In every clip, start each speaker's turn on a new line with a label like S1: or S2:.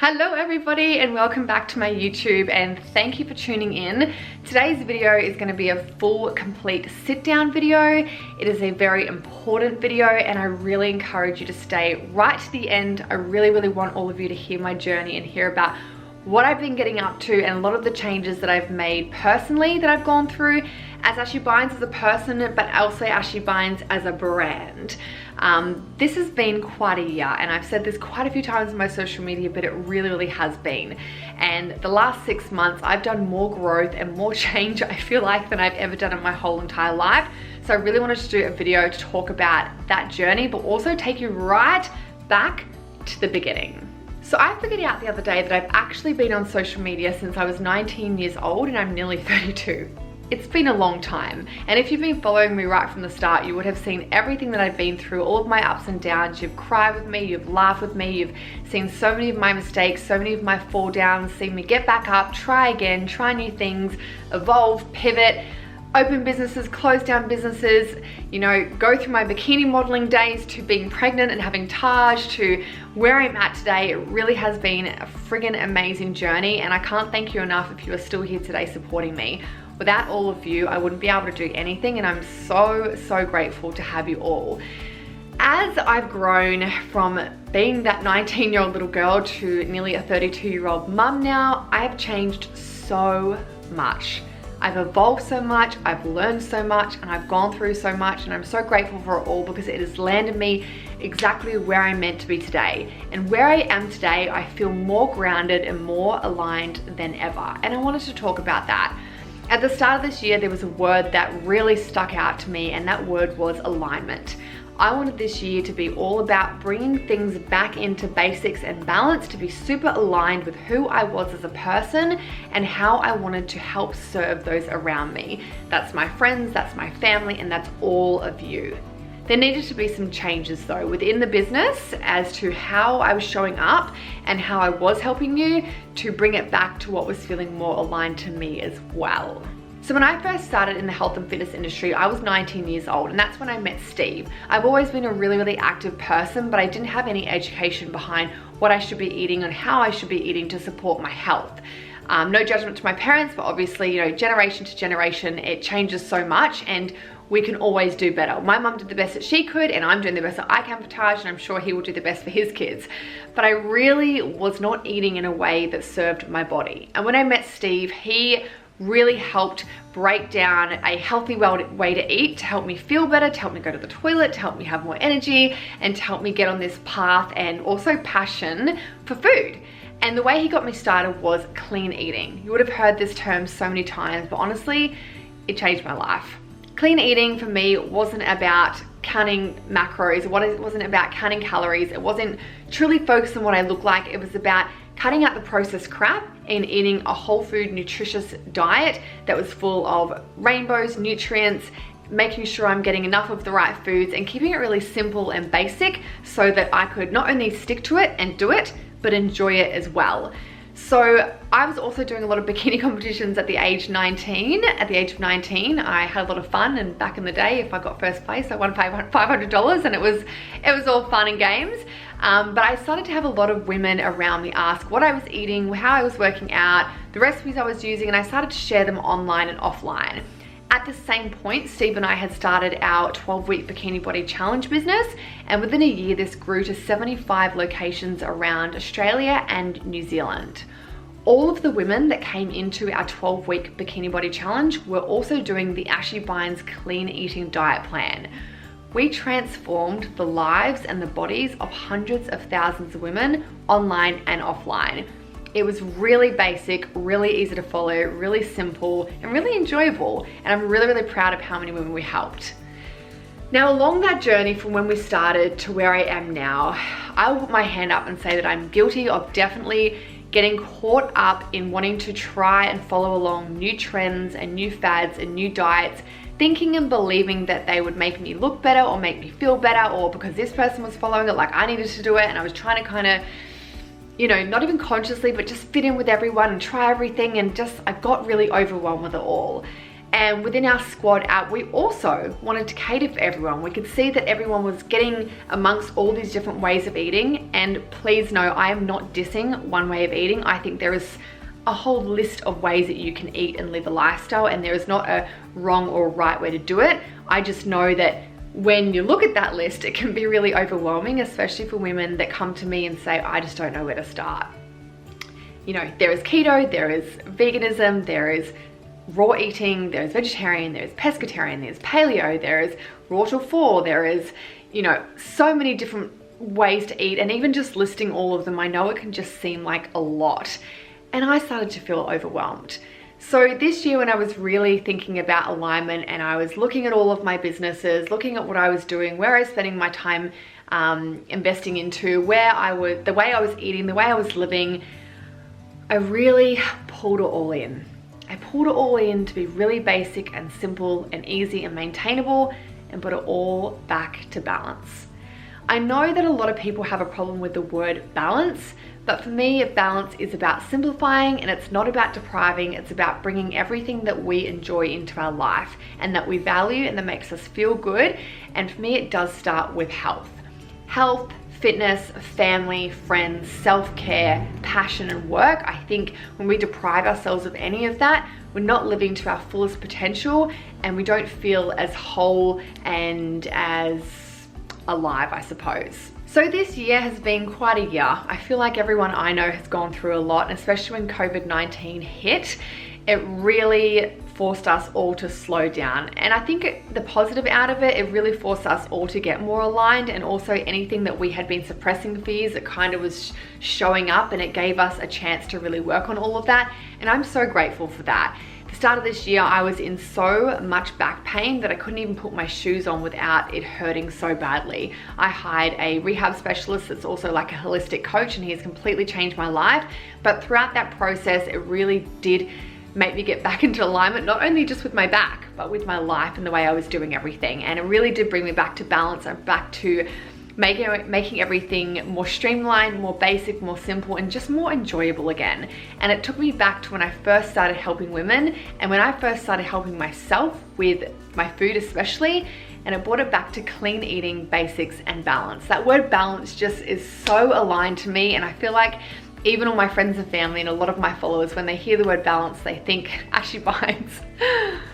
S1: Hello everybody and welcome back to my YouTube, and thank you for tuning in. Today's video is going to be a full complete sit down video. It is a very important video and I really encourage you to stay right to the end. I really want all of you to hear my journey and hear about what I've been getting up to and a lot of the changes that I've made personally that I've gone through as Ashy Binds as a person, but also Ashy Binds as a brand. This has been quite a year, and I've said this quite a few times on my social media, but it really has been. And the last 6 months, I've done more growth and more change, I feel like, than I've ever done in my whole entire life. So I really wanted to do a video to talk about that journey, but also take you right back to the beginning. So I figured out the other day that I've actually been on social media since I was 19 years old and I'm nearly 32. It's been a long time, and if you've been following me right from the start, you would have seen everything that I've been through, all of my ups and downs. You've cried with me, you've laughed with me, you've seen so many of my mistakes, so many of my fall downs, seen me get back up, try again, try new things, evolve, pivot, open businesses, close down businesses, you know, go through my bikini modeling days to being pregnant and having Taj to where I'm at today. It really has been a friggin' amazing journey, and I can't thank you enough if you are still here today supporting me. Without all of you, I wouldn't be able to do anything, and I'm so grateful to have you all. As I've grown from being that 19-year-old little girl to nearly a 32-year-old mum now, I have changed so much. I've evolved so much, I've learned so much, and I've gone through so much, and I'm so grateful for it all because it has landed me exactly where I'm meant to be today. And where I am today, I feel more grounded and more aligned than ever. And I wanted to talk about that. At the start of this year, there was a word that really stuck out to me, and that word was alignment. I wanted this year to be all about bringing things back into basics and balance, to be super aligned with who I was as a person and how I wanted to help serve those around me. That's my friends, that's my family, and that's all of you. There needed to be some changes though within the business as to how I was showing up and how I was helping you to bring it back to what was feeling more aligned to me as well. So when I first started in the health and fitness industry, I was 19 years old, and that's when I met Steve. I've always been a really active person, but I didn't have any education behind what I should be eating and how I should be eating to support my health. No judgment to my parents, but obviously, you know, generation to generation, it changes so much and we can always do better. My mum did the best that she could, and I'm doing the best that I can for Taj, and I'm sure he will do the best for his kids. But I really was not eating in a way that served my body. And when I met Steve, he really helped break down a healthy way to eat, to help me feel better, to help me go to the toilet, to help me have more energy, and to help me get on this path and also passion for food. And the way he got me started was clean eating. You would have heard this term so many times, but honestly, it changed my life. Clean eating for me wasn't about counting macros, it wasn't about counting calories, it wasn't truly focused on what I look like. It was about cutting out the processed crap and eating a whole food, nutritious diet that was full of rainbows, nutrients, making sure I'm getting enough of the right foods and keeping it really simple and basic so that I could not only stick to it and do it, but enjoy it as well. So I was also doing a lot of bikini competitions at the age of 19. At the age of 19, I had a lot of fun, and back in the day, if I got first place, I won $500, and it was all fun and games. But I started to have a lot of women around me ask what I was eating, how I was working out, the recipes I was using, and I started to share them online and offline. At the same point, Steve and I had started our 12-week Bikini Body Challenge business, and within a year this grew to 75 locations around Australia and New Zealand. All of the women that came into our 12-week Bikini Body Challenge were also doing the Ashy Binds clean eating diet plan. We transformed the lives and the bodies of hundreds of thousands of women online and offline. It was really basic, really easy to follow, really simple, and really enjoyable. And I'm really proud of how many women we helped. Now, along that journey from when we started to where I am now, I will put my hand up and say that I'm guilty of definitely getting caught up in wanting to try and follow along new trends and new fads and new diets, thinking and believing that they would make me look better or make me feel better, or because this person was following it, like I needed to do it, and I was trying to kind of, you know, not even consciously, but just fit in with everyone and try everything, and just I got really overwhelmed with it all. And within our squad app, we also wanted to cater for everyone. We could see that everyone was getting amongst all these different ways of eating. And please know, I am not dissing one way of eating. I think there is a whole list of ways that you can eat and live a lifestyle, and there is not a wrong or right way to do it. I just know that when you look at that list, it can be really overwhelming, especially for women that come to me and say, I just don't know where to start. You know, there is keto, there is veganism, there is raw eating, there's vegetarian, there's pescatarian, there's paleo, there is raw till 4, there is, you know, so many different ways to eat. And even just listing all of them, I know it can just seem like a lot. And I started to feel overwhelmed. So this year, when I was really thinking about alignment and I was looking at all of my businesses, looking at what I was doing, where I was spending my time investing into, the way I was eating, the way I was living, I really pulled it all in. I pulled it all in to be really basic and simple and easy and maintainable, and put it all back to balance. I know that a lot of people have a problem with the word balance, but for me, balance is about simplifying, and it's not about depriving. It's about bringing everything that we enjoy into our life and that we value and that makes us feel good. And for me, it does start with health. Health, fitness, family, friends, self-care, passion, and work. I think when we deprive ourselves of any of that, we're not living to our fullest potential, and we don't feel as whole and as alive, I suppose. So this year has been quite a year. I feel like everyone I know has gone through a lot, and especially when COVID-19 hit, it really forced us all to slow down. And I think the positive out of it, it really forced us all to get more aligned, and also anything that we had been suppressing for years, it kind of was showing up, and it gave us a chance to really work on all of that. And I'm so grateful for that. The start of this year, I was in so much back pain that I couldn't even put my shoes on without it hurting so badly. I hired a rehab specialist that's also like a holistic coach, and he's completely changed my life. But throughout that process, it really did make me get back into alignment, not only just with my back, but with my life and the way I was doing everything. And it really did bring me back to balance and back to making everything more streamlined, more basic, more simple, and just more enjoyable again. And it took me back to when I first started helping women, and when I first started helping myself with my food especially, and it brought it back to clean eating, basics, and balance. That word balance just is so aligned to me, and I feel like even all my friends and family and a lot of my followers, when they hear the word balance, they think Ashy binds.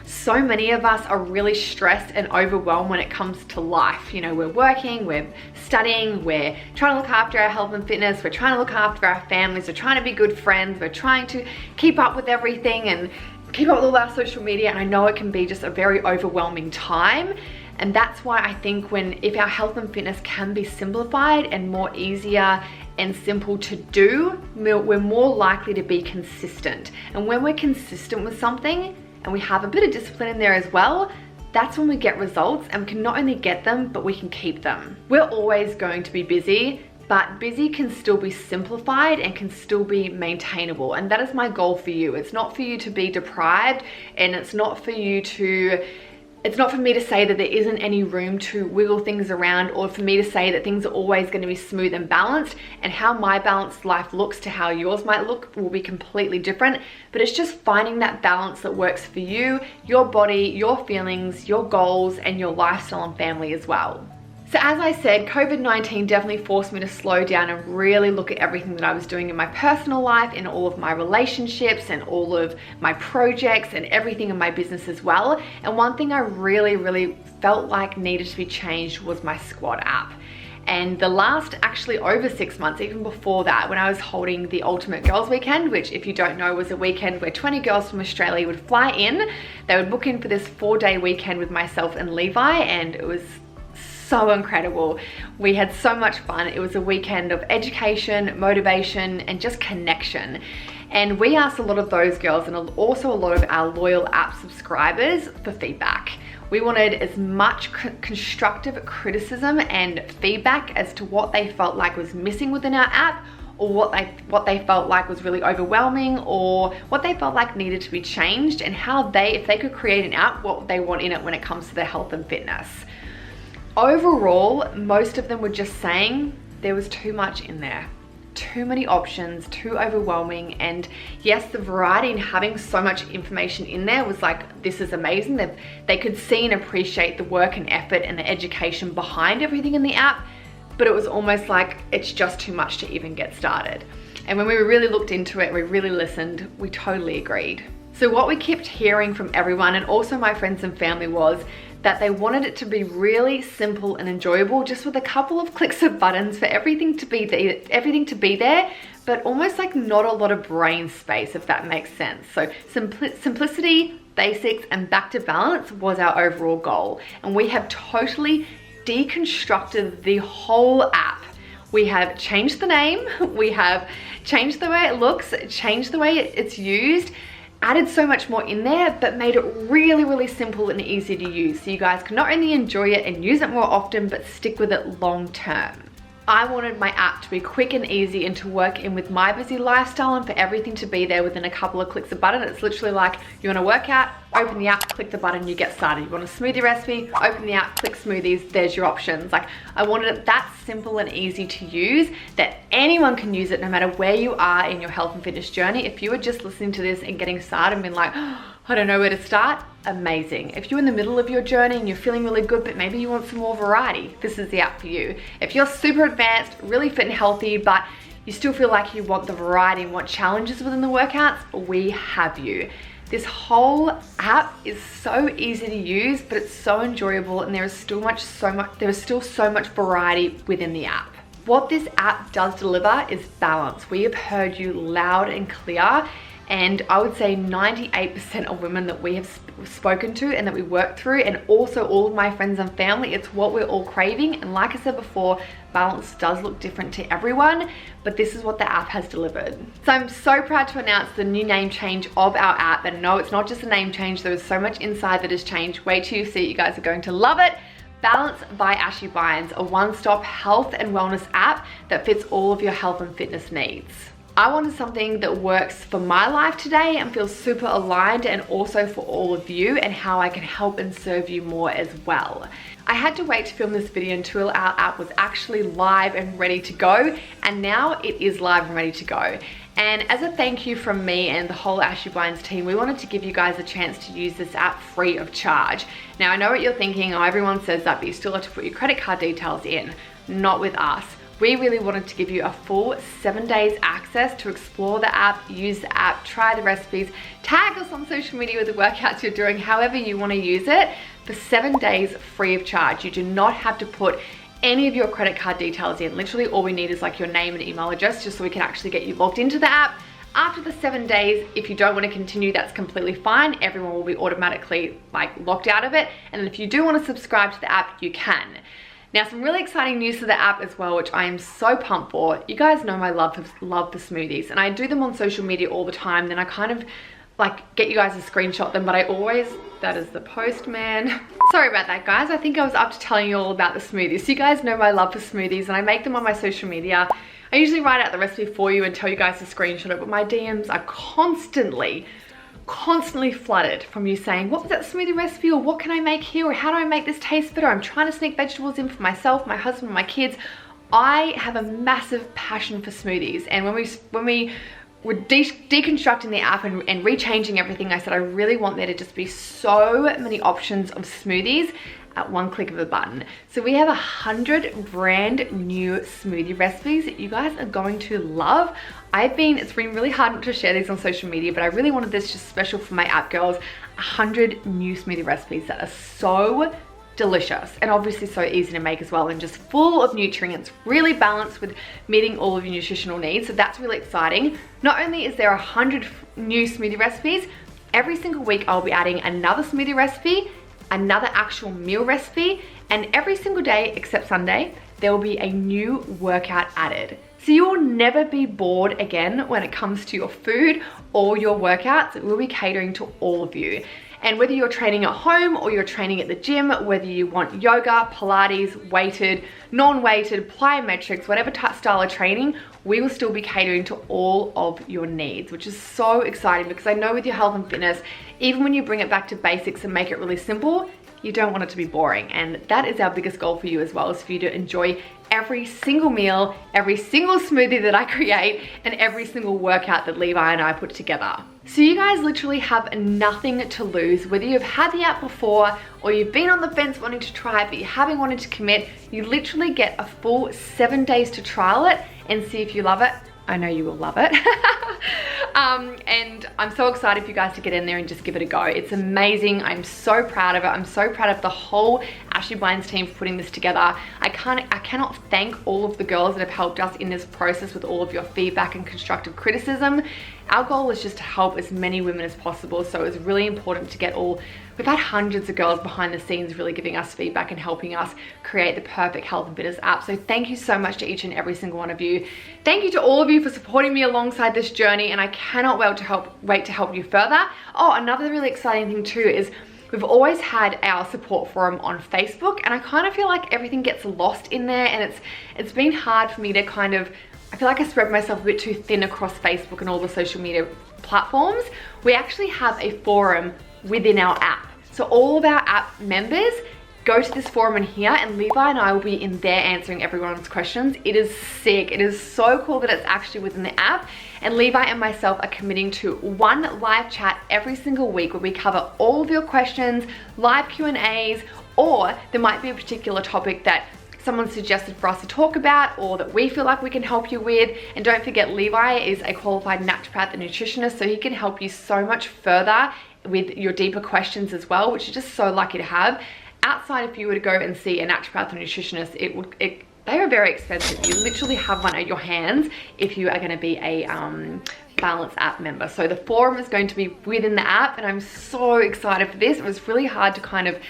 S1: So many of us are really stressed and overwhelmed when it comes to life. You know, we're working, we're studying, we're trying to look after our health and fitness, we're trying to look after our families, we're trying to be good friends, we're trying to keep up with everything and keep up with all our social media. And I know it can be just a very overwhelming time. And that's why I think if our health and fitness can be simplified and more easier and simple to do, we're more likely to be consistent. And when we're consistent with something and we have a bit of discipline in there as well, that's when we get results, and we can not only get them, but we can keep them. We're always going to be busy, but busy can still be simplified and can still be maintainable. And that is my goal for you. It's not for you to be deprived, and it's not for me to say that there isn't any room to wiggle things around, or for me to say that things are always going to be smooth and balanced, and how my balanced life looks to how yours might look will be completely different. But it's just finding that balance that works for you, your body, your feelings, your goals, and your lifestyle and family as well. So as I said, COVID-19 definitely forced me to slow down and really look at everything that I was doing in my personal life, in all of my relationships and all of my projects and everything in my business as well. And one thing I really felt like needed to be changed was my squad app. And the last actually over 6 months, even before that, when I was holding the Ultimate Girls Weekend, which if you don't know was a weekend where 20 girls from Australia would fly in, they would book in for this 4-day weekend with myself and Levi, and it was so incredible. We had so much fun. It was a weekend of education, motivation, and just connection. And we asked a lot of those girls and also a lot of our loyal app subscribers for feedback. We wanted as much constructive criticism and feedback as to what they felt like was missing within our app, or what they felt like was really overwhelming, or what they felt like needed to be changed, and how if they could create an app, what they want in it when it comes to their health and fitness. Overall, most of them were just saying there was too much in there. too many options, too overwhelming. And yes, the variety and having so much information in there was like, this is amazing. They could see and appreciate the work and effort and the education behind everything in the app, but it was almost like it's just too much to even get started. And when we really looked into it, we really listened, we totally agreed. So what we kept hearing from everyone, and also my friends and family, was that they wanted it to be really simple and enjoyable, just with a couple of clicks of buttons for everything to be there, but almost like not a lot of brain space, if that makes sense. So simplicity, basics, and back to balance was our overall goal. And we have totally deconstructed the whole app. We have changed the name, we have changed the way it looks, changed the way it's used, added so much more in there, but made it really, really simple and easy to use. So you guys can not only enjoy it and use it more often, but stick with it long term. I wanted my app to be quick and easy and to work in with my busy lifestyle, and for everything to be there within a couple of clicks of a button. It's literally like, you want to work out, open the app, click the button, you get started. You want a smoothie recipe, open the app, click smoothies, there's your options. Like, I wanted it that simple and easy to use that anyone can use it no matter where you are in your health and fitness journey. If you were just listening to this and getting started and being like, oh, I don't know where to start, amazing. If you're in the middle of your journey and you're feeling really good, but maybe you want some more variety, this is the app for you. If you're super advanced, really fit and healthy, but you still feel like you want the variety and want challenges within the workouts, we have you. This whole app is so easy to use, but it's so enjoyable, and there is still so much variety within the app. What this app does deliver is balance. We have heard you loud and clear. And I would say 98% of women that we have spoken to and that we work through, and also all of my friends and family, it's what we're all craving. And like I said before, balance does look different to everyone, but this is what the app has delivered. So I'm so proud to announce the new name change of our app. And no, it's not just a name change. There is so much inside that has changed. Wait till you see it. You guys are going to love it. Balance by Ashy Binds, a one-stop health and wellness app that fits all of your health and fitness needs. I wanted something that works for my life today and feels super aligned, and also for all of you, and how I can help and serve you more as well. I had to wait to film this video until our app was actually live and ready to go, and now it is live and ready to go. And as a thank you from me and the whole Ashy Binds team, we wanted to give you guys a chance to use this app free of charge. Now, I know what you're thinking, oh, everyone says that, but you still have to put your credit card details in. Not with us. We really wanted to give you a full 7 days access to explore the app, use the app, try the recipes, tag us on social media with the workouts you're doing, however you want to use it, for 7 days free of charge. You do not have to put any of your credit card details in. Literally all we need is like your name and email address, just so we can actually get you logged into the app. After the 7 days, if you don't want to continue, that's completely fine. Everyone will be automatically like locked out of it. And then if you do want to subscribe to the app, you can. Now, some really exciting news for the app as well, which I am so pumped for. You guys know my love for smoothies, and I do them on social media all the time. Then I kind of like get you guys to screenshot them, but I always, that is the postman. Sorry about that, guys. I think I was up to telling you all about the smoothies. So you guys know my love for smoothies, and I make them on my social media. I usually write out the recipe for you and tell you guys to screenshot it, but my DMs are constantly flooded from you saying, what was that smoothie recipe, or what can I make here, or how do I make this taste better? I'm trying to sneak vegetables in for myself, my husband, my kids. I have a massive passion for smoothies, and when we were deconstructing the app and rechanging everything, I said I really want there to just be so many options of smoothies at one click of a button. So we have 100 brand new smoothie recipes that you guys are going to love. It's been really hard not to share these on social media, but I really wanted this just special for my app girls. 100 new smoothie recipes that are so delicious and obviously so easy to make as well, and just full of nutrients, really balanced with meeting all of your nutritional needs. So that's really exciting. Not only is there 100 new smoothie recipes, every single week I'll be adding another smoothie recipe, another actual meal recipe, and every single day except Sunday, there will be a new workout added. So you will never be bored again when it comes to your food or your workouts. We'll be catering to all of you. And whether you're training at home or you're training at the gym, whether you want yoga, Pilates, weighted, non-weighted, plyometrics, whatever style of training, we will still be catering to all of your needs, which is so exciting, because I know with your health and fitness, even when you bring it back to basics and make it really simple, you don't want it to be boring. And that is our biggest goal for you as well, is for you to enjoy every single meal, every single smoothie that I create, and every single workout that Levi and I put together. So you guys literally have nothing to lose, whether you've had the app before or you've been on the fence wanting to try it but you haven't wanted to commit. You literally get a full 7 days to trial it and see if you love it. I know you will love it. And I'm so excited for you guys to get in there and just give it a go. It's amazing. I'm so proud of it. I'm so proud of the whole Ashy Blinds team for putting this together. I cannot thank all of the girls that have helped us in this process with all of your feedback and constructive criticism. Our goal is just to help as many women as possible, so it was really important to get we've had hundreds of girls behind the scenes really giving us feedback and helping us create the perfect health and fitness app. So thank you so much to each and every single one of you. Thank you to all of you for supporting me alongside this journey, and I cannot wait to help you further. Oh, another really exciting thing too is we've always had our support forum on Facebook, and I kind of feel like everything gets lost in there, and it's been hard for me to I feel like I spread myself a bit too thin across Facebook and all the social media platforms. We actually have a forum within our app. So all of our app members go to this forum in here, and Levi and I will be in there answering everyone's questions. It is sick. It is so cool that it's actually within the app. And Levi and myself are committing to one live chat every single week where we cover all of your questions, live Q&As, or there might be a particular topic that someone suggested for us to talk about or that we feel like we can help you with. And don't forget, Levi is a qualified naturopath and nutritionist, so he can help you so much further with your deeper questions as well, which is just so lucky to have. Outside, if you were to go and see a naturopath or nutritionist, they are very expensive. You literally have one at your hands if you are going to be a Balance app member. So the forum is going to be within the app, and I'm so excited for this. It was really hard to kind of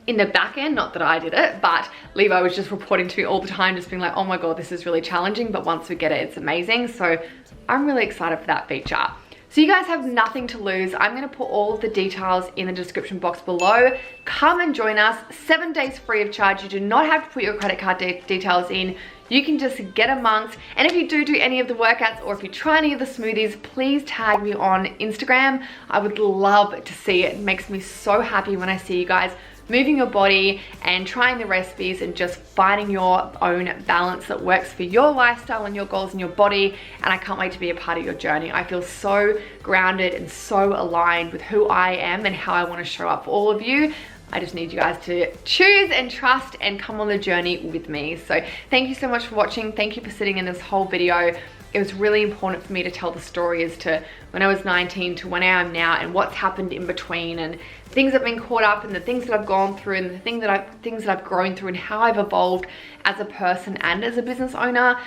S1: in the back end, not that I did it, but Levi was just reporting to me all the time, just being like, oh my God, this is really challenging, but once we get it, it's amazing. So I'm really excited for that feature. So you guys have nothing to lose. I'm gonna put all of the details in the description box below. Come and join us, 7 days free of charge. You do not have to put your credit card details in. You can just get amongst, and if you do any of the workouts or if you try any of the smoothies, please tag me on Instagram. I would love to see it. It makes me so happy when I see you guys moving your body and trying the recipes and just finding your own balance that works for your lifestyle and your goals and your body. And I can't wait to be a part of your journey. I feel so grounded and so aligned with who I am and how I want to show up for all of you. I just need you guys to choose and trust and come on the journey with me. So thank you so much for watching. Thank you for sitting in this whole video. It was really important for me to tell the story as to when I was 19 to when I am now and what's happened in between, and things I've been caught up in, the things that I've gone through, and the things that I've grown through, and how I've evolved as a person and as a business owner.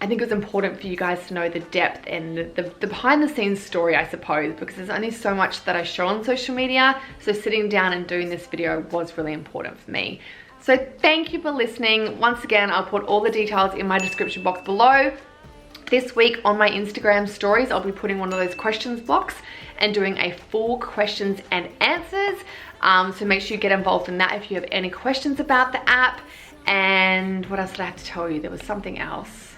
S1: I think it was important for you guys to know the depth and the behind the scenes story, I suppose, because there's only so much that I show on social media. So sitting down and doing this video was really important for me. So thank you for listening. Once again, I'll put all the details in my description box below. This week on my Instagram stories, I'll be putting one of those questions box and doing a full questions and answers. So make sure you get involved in that if you have any questions about the app. And what else did I have to tell you? There was something else.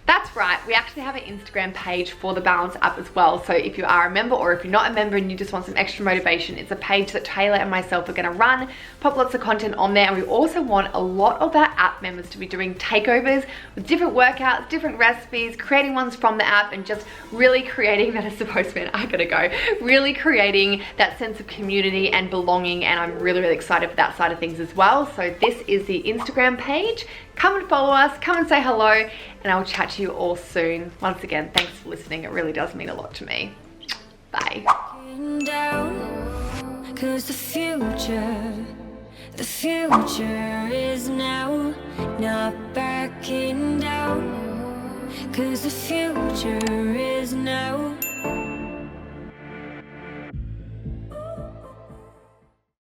S1: That's right, we actually have an Instagram page for the Balance app as well. So if you are a member or if you're not a member and you just want some extra motivation, it's a page that Taylor and myself are gonna run, pop lots of content on there. And we also want a lot of our app members to be doing takeovers with different workouts, different recipes, creating ones from the app, and just really creating, that is supposed to be, I gotta go, really creating that sense of community and belonging. And I'm really, really excited for that side of things as well. So this is the Instagram page. Come and follow us, come and say hello, and I'll chat to you all soon. Once again, thanks for listening. It really does mean a lot to me. Bye. Cause the future is now, not backing down. Cause the future is now.